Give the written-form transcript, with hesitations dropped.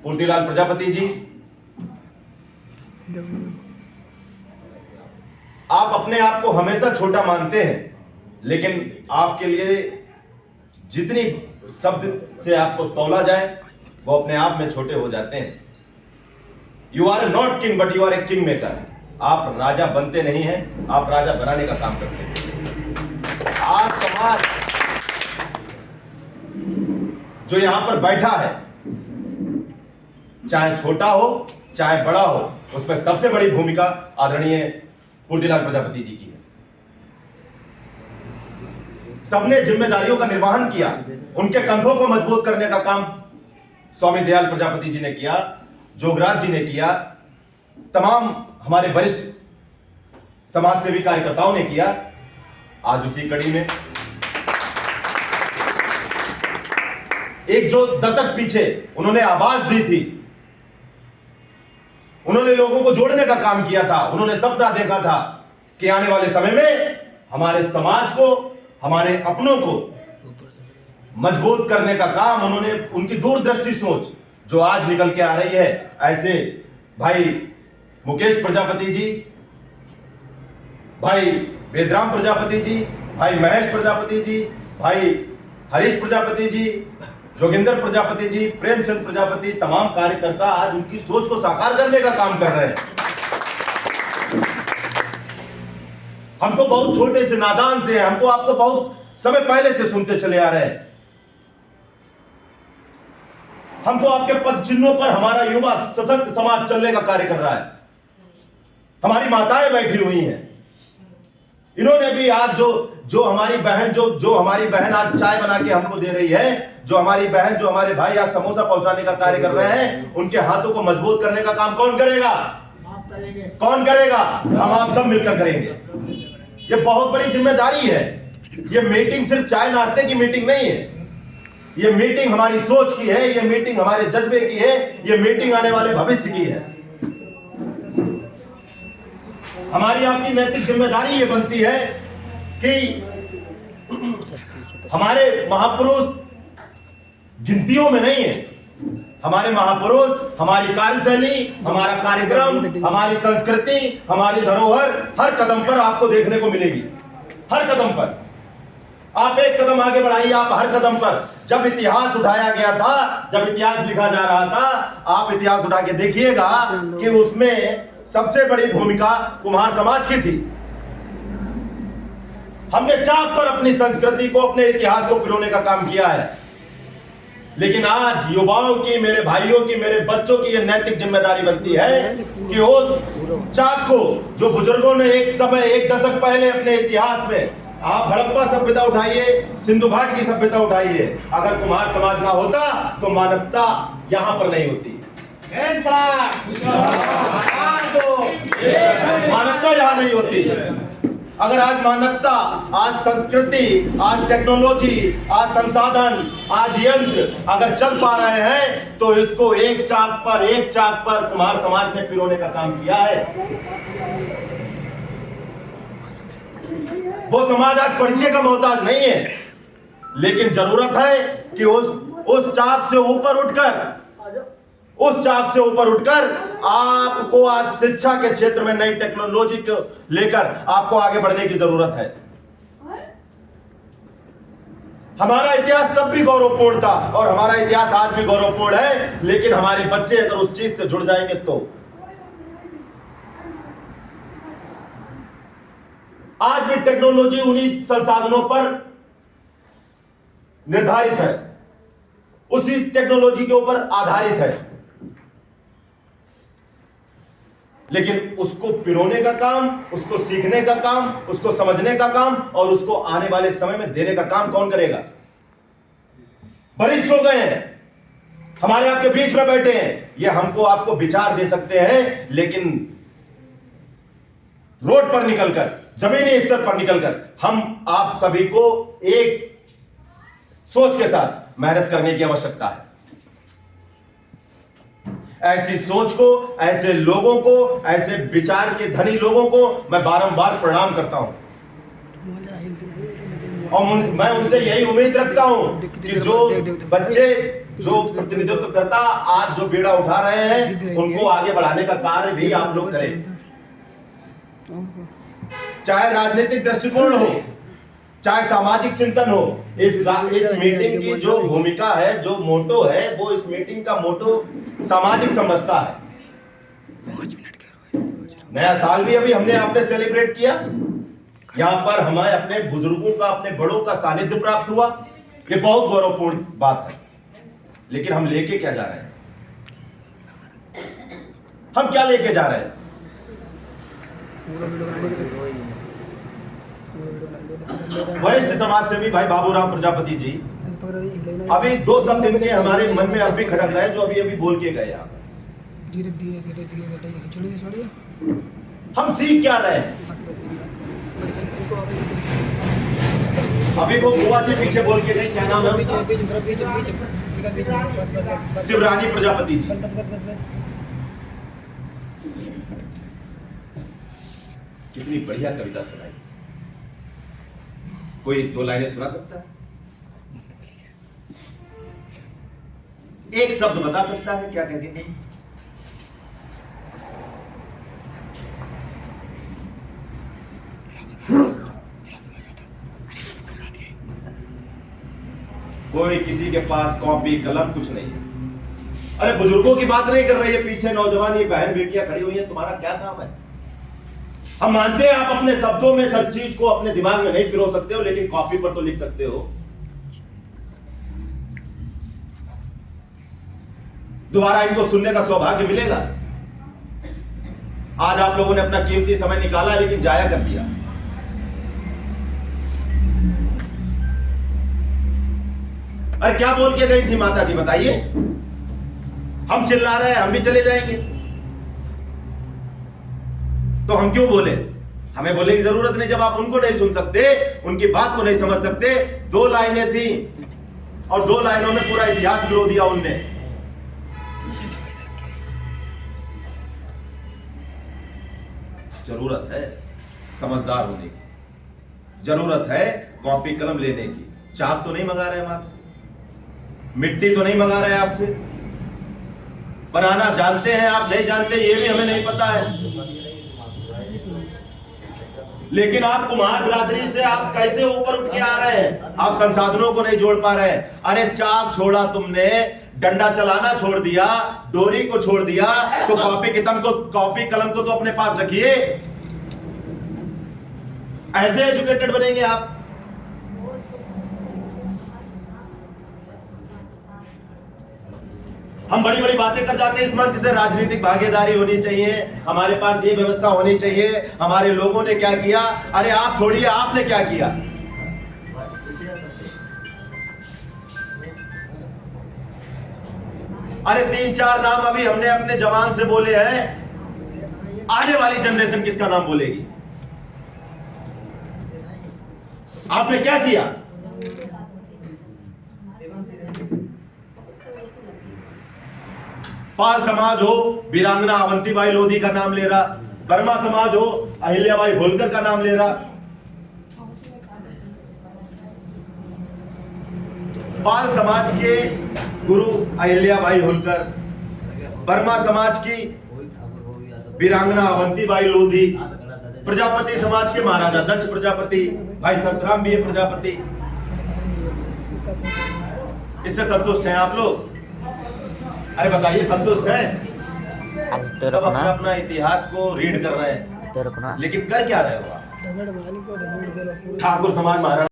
पूर्तिलाल प्रजापति जी, आप अपने आप को हमेशा छोटा मानते हैं, लेकिन आपके लिए जितनी शब्द से आपको तौला जाए वो अपने आप में छोटे हो जाते हैं। You are not king but you are a king maker. आप राजा बनते नहीं हैं, आप राजा बनाने का काम करते हैं। आज समाज जो यहां पर बैठा है, चाहे छोटा हो चाहे बड़ा हो, उसमें सबसे बड़ी भूमिका आदरणीय पूर्तिलाल प्रजापति जी की है। सबने जिम्मेदारियों का निर्वहन किया, उनके कंधों को मजबूत करने का काम स्वामी दयाल प्रजापति जी ने किया, जोगराज जी ने किया, तमाम हमारे वरिष्ठ समाज सेवी कार्यकर्ताओं ने किया। आज उसी कड़ी में एक जो दशक पीछे उन्होंने आवाज दी थी, उन्होंने लोगों को जोड़ने का काम किया था, उन्होंने सपना देखा था कि आने वाले समय में हमारे समाज को, हमारे अपनों को मजबूत करने का काम उन्होंने, उनकी दूरदृष्टि सोच जो आज निकल के आ रही है। ऐसे भाई मुकेश प्रजापति जी, भाई वेदराम प्रजापति जी, भाई महेश प्रजापति जी, भाई हरीश प्रजापति जी, जोगिंदर प्रजापति जी, प्रेमचंद प्रजापति, तमाम कार्यकर्ता आज उनकी सोच को साकार करने का काम कर रहे हैं। हम तो बहुत छोटे से नादान से हैं, हम तो आपको बहुत समय पहले से सुनते चले आ रहे हैं। हम तो आपके पद चिन्हों पर हमारा युवा सशक्त समाज चलने का कार्य कर रहा है। हमारी माताएं बैठी हुई हैं, इन्होंने भी आज जो हमारी बहन आज चाय बना के हमको दे रही है, जो हमारी बहन, जो हमारे भाई आज समोसा पहुंचाने का कार्य कर रहे हैं, उनके हाथों को मजबूत करने का काम कौन करेगा? कौन करेगा? हम आप सब मिलकर करेंगे। ये बहुत बड़ी जिम्मेदारी है। ये मीटिंग सिर्फ चाय नाश्ते की मीटिंग नहीं है, ये मीटिंग हमारी सोच की है, ये मीटिंग हमारे जज्बे की है, ये मीटिंग आने वाले भविष्य की है। हमारी आपकी नैतिक जिम्मेदारी ये बनती है कि हमारे महापुरुष गिनतियों में नहीं है। हमारे महापुरुष, हमारी कार्यशैली, हमारा कार्यक्रम, हमारी संस्कृति, हमारी धरोहर हर कदम पर आपको देखने को मिलेगी। हर कदम पर आप एक कदम आगे बढ़ाइए। आप हर कदम पर, जब इतिहास उठाया गया था, जब इतिहास लिखा जा रहा था, आप इतिहास उठा के देखिएगा कि उसमें सबसे बड़ी भूमिका कुम्हार समाज की थी। हमने चाक पर अपनी संस्कृति को, अपने इतिहास को पिरोने का काम किया है। लेकिन आज युवाओं की, मेरे भाइयों की, मेरे बच्चों की यह नैतिक जिम्मेदारी बनती है कि उस चाक को जो बुजुर्गों ने एक समय, एक दशक पहले अपने इतिहास में, आप हड़प्पा सभ्यता उठाइए, सिंधु घाट की सभ्यता उठाइए, अगर कुम्हार समाज ना होता तो मानवता यहां पर नहीं होती। मानवता यहां नहीं होती। अगर आज मानवता, आज संस्कृति, आज टेक्नोलॉजी, आज संसाधन, आज यंत्र अगर चल पा रहे हैं तो इसको एक चाक पर कुम्हार समाज ने पिरोने का काम किया है। वो समाज आज परिचय का मोहताज नहीं है, लेकिन जरूरत है कि उस चाक से ऊपर उठकर आपको आज शिक्षा के क्षेत्र में नई टेक्नोलॉजी को लेकर आपको आगे बढ़ने की जरूरत है। हमारा इतिहास तब भी गौरवपूर्ण था और हमारा इतिहास आज भी गौरवपूर्ण है, लेकिन हमारे बच्चे अगर उस चीज से जुड़ जाएंगे तो। आज भी टेक्नोलॉजी उन्हीं संसाधनों पर निर्धारित है, उसी टेक्नोलॉजी के ऊपर आधारित है, लेकिन उसको पिरोने का काम, उसको सीखने का काम, उसको समझने का काम और उसको आने वाले समय में देने का काम कौन करेगा? वरिष्ठ हो गए हैं, हमारे आपके बीच में बैठे हैं, ये हमको आपको विचार दे सकते हैं, लेकिन रोड पर निकलकर, जमीनी स्तर पर निकलकर हम आप सभी को एक सोच के साथ मेहनत करने की आवश्यकता है। ऐसी सोच को, ऐसे लोगों को, ऐसे विचार के धनी लोगों को मैं बारंबार प्रणाम करता हूं। और मैं उनसे यही उम्मीद रखता हूँ कि जो बच्चे जो प्रतिनिधित्व करता आज जो बेड़ा उठा रहे हैं उनको आगे बढ़ाने का कार्य भी आप लोग करें, चाहे राजनीतिक दृष्टिकोण हो, चाहे सामाजिक चिंतन हो। इस मीटिंग की जो भूमिका है, जो मोटो है, वो इस मीटिंग का मोटो सामाजिक समरसता है। नया साल भी अभी हमने आपने सेलिब्रेट किया, यहां पर हमें अपने बुजुर्गों का, अपने बड़ों का सानिध्य प्राप्त हुआ, ये बहुत गौरवपूर्ण बात है। लेकिन हम लेके क्या जा रहे हैं? हम क्या लेके जा रहे हैं? वरिष्ठ समाज सेवी भाई बाबूराम प्रजापति जी अभी 2 शब्द इनके हमारे मन में अभी खटक रहे हैं, जो अभी अभी बोल के गए आप। धीरे धीरे धीरे धीरे छोड़िए। हम सीख क्या रहे हैं? अभी वो बुआ जी पीछे बोल के गए, क्या नाम है उनका? शिवरानी प्रजापति जी। कितनी बढ़िया कविता सुनाई। कोई 2 लाइनें सुना सकता है? एक शब्द बता सकता है क्या कहते हैं? कोई किसी के पास कॉपी कलम कुछ नहीं है। अरे बुजुर्गों की बात नहीं कर रही है, पीछे नौजवान ये बहन बेटियां खड़ी हुई है, तुम्हारा क्या काम है? हम मानते हैं आप अपने शब्दों में हर चीज को अपने दिमाग में नहीं पिरो सकते हो, लेकिन कॉपी पर तो लिख सकते हो। दोबारा इनको सुनने का सौभाग्य मिलेगा। आज आप लोगों ने अपना कीमती समय निकाला, लेकिन जाया कर दिया। अरे क्या बोल के गई थी माता जी, बताइए? हम चिल्ला रहे हैं, हम भी चले जाएंगे, तो हम क्यों बोले? हमें बोलने की जरूरत नहीं जब आप उनको नहीं सुन सकते, उनकी बात को नहीं समझ सकते। 2 लाइनें थी और 2 लाइनों में पूरा इतिहास पिरो दिया उनने। जरूरत है समझदार होने की, जरूरत है कॉपी कलम लेने की। चाक तो नहीं मंगा रहे हम आपसे, मिट्टी तो नहीं मंगा रहे आपसे, बनाना जानते हैं आप, नहीं जानते ये भी हमें नहीं पता है। लेकिन आप कुम्हार बिरादरी से आप कैसे ऊपर उठ के आ रहे हैं? आप संसाधनों को नहीं जोड़ पा रहे हैं। अरे चाक छोड़ा तुमने, डंडा चलाना छोड़ दिया, डोरी को छोड़ दिया, तो कॉपी कलम को तो अपने पास रखिए। ऐसे एजुकेटेड बनेंगे आप। हम बड़ी बड़ी बातें कर जाते हैं इस मंच से, राजनीतिक भागीदारी होनी चाहिए, हमारे पास ये व्यवस्था होनी चाहिए, हमारे लोगों ने क्या किया। अरे आप छोड़िए, आपने क्या किया? अरे 3-4 नाम अभी हमने अपने जवान से बोले हैं, आने वाली जनरेशन किसका नाम बोलेगी? आपने क्या किया? पाल समाज हो, वीरांगना अवंतीबाई लोधी का नाम ले रहा, वर्मा समाज हो, अहिल्याबाई होलकर का नाम ले रहा। पाल समाज के गुरु अहिल्याबाई होलकर, वर्मा समाज की वीरांगना अवंतीबाई लोधी, प्रजापति समाज के महाराजा दक्ष प्रजापति, भाई संतराम भी प्रजापति। इससे संतुष्ट हैं आप लोग? अरे बताइए, संतुष्ट हैं? सब अपना अपना इतिहास को रीड कर रहे हैं, लेकिन कर क्या रहे हो आप? ठाकुर समाज महाराणा